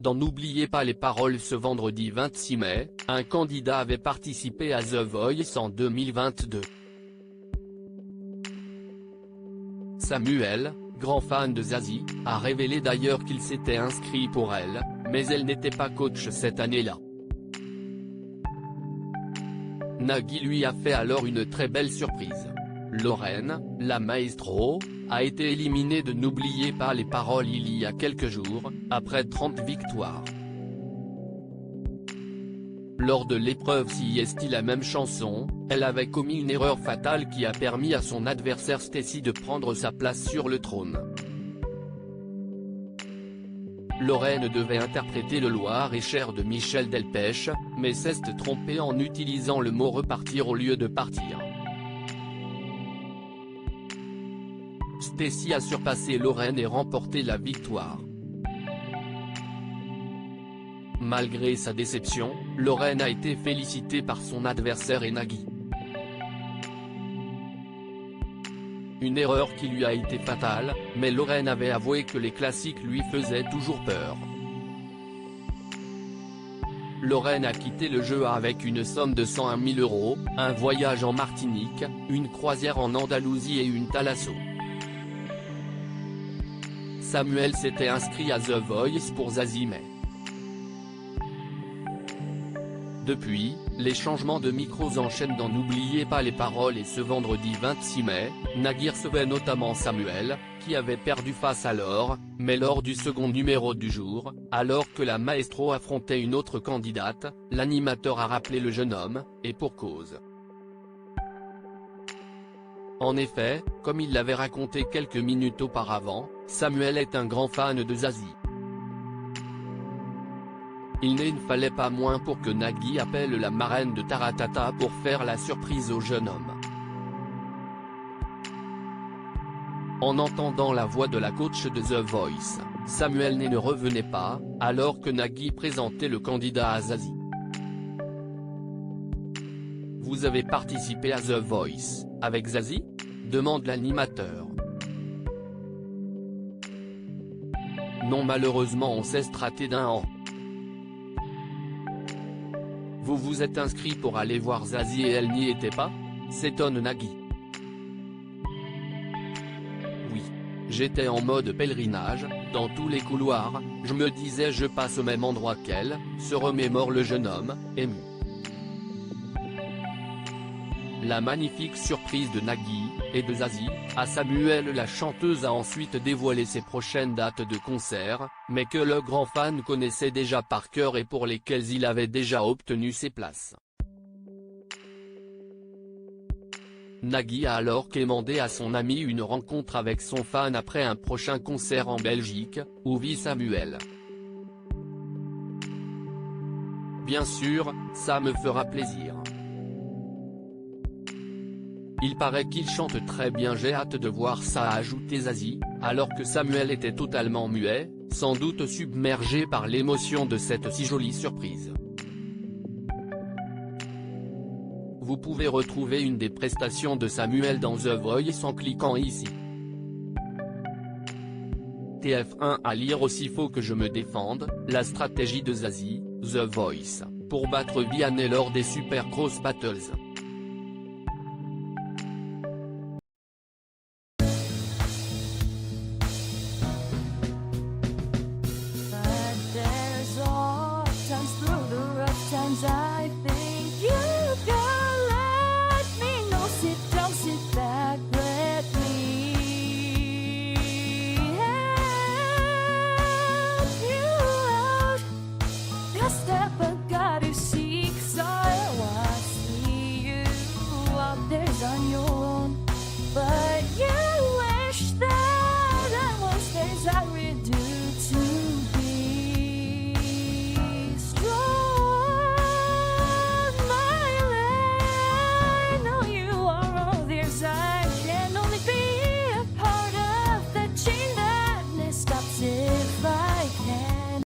dans N'oubliez pas les paroles. Ce vendredi 26 mai, un candidat avait participé à The Voice en 2022. Samuel, grand fan de Zazie, a révélé d'ailleurs qu'il s'était inscrit pour elle, mais elle n'était pas coach cette année-là. Nagui lui a fait alors une très belle surprise. Lorraine, la maestro, a été éliminée de N'oubliez pas les paroles il y a quelques jours, après 30 victoires. Lors de l'épreuve CIST la même chanson, elle avait commis une erreur fatale qui a permis à son adversaire Stécie de prendre sa place sur le trône. Lorraine devait interpréter le Loir-et-Cher de Michel Delpech, mais s'est trompée en utilisant le mot repartir au lieu de partir. Stécie a surpassé Lorraine et remporté la victoire. Malgré sa déception, Lorraine a été félicitée par son adversaire et Nagui. Une erreur qui lui a été fatale, mais Lorraine avait avoué que les classiques lui faisaient toujours peur. Lorraine a quitté le jeu avec une somme de 101 000 €, un voyage en Martinique, une croisière en Andalousie et une thalasso. Samuel s'était inscrit à The Voice pour Zazie mais depuis, les changements de micros enchaînent dans N'oubliez pas les paroles et ce vendredi 26 mai, Nagui recevait notamment Samuel, qui avait perdu face à Laure, mais lors du second numéro du jour, alors que la maestro affrontait une autre candidate, l'animateur a rappelé le jeune homme, et pour cause. En effet, comme il l'avait raconté quelques minutes auparavant, Samuel est un grand fan de Zazie. Il ne fallait pas moins pour que Nagui appelle la marraine de Taratata pour faire la surprise au jeune homme. En entendant la voix de la coach de The Voice, Samuel ne revenait pas, alors que Nagui présentait le candidat à Zazie. « Vous avez participé à The Voice, avec Zazie ?» demande l'animateur. « Non, malheureusement on s'est raté d'un an. » Vous vous êtes inscrit pour aller voir Zazie et elle n'y était pas ? S'étonne Nagui. Oui. J'étais en mode pèlerinage, dans tous les couloirs, je me disais je passe au même endroit qu'elle, se remémore le jeune homme, ému. La magnifique surprise de Nagui, et de Zazie, à Samuel. La chanteuse a ensuite dévoilé ses prochaines dates de concert, mais que le grand fan connaissait déjà par cœur et pour lesquelles il avait déjà obtenu ses places. Nagui a alors demandé à son ami une rencontre avec son fan après un prochain concert en Belgique, où vit Samuel. Bien sûr, ça me fera plaisir. Il paraît qu'il chante très bien, j'ai hâte de voir ça, a ajouté Zazie, alors que Samuel était totalement muet, sans doute submergé par l'émotion de cette si jolie surprise. Vous pouvez retrouver une des prestations de Samuel dans The Voice en cliquant ici. TF1 à lire aussi. Faut que je me défende, la stratégie de Zazie, The Voice, pour battre Vianney lors des Super Cross Battles.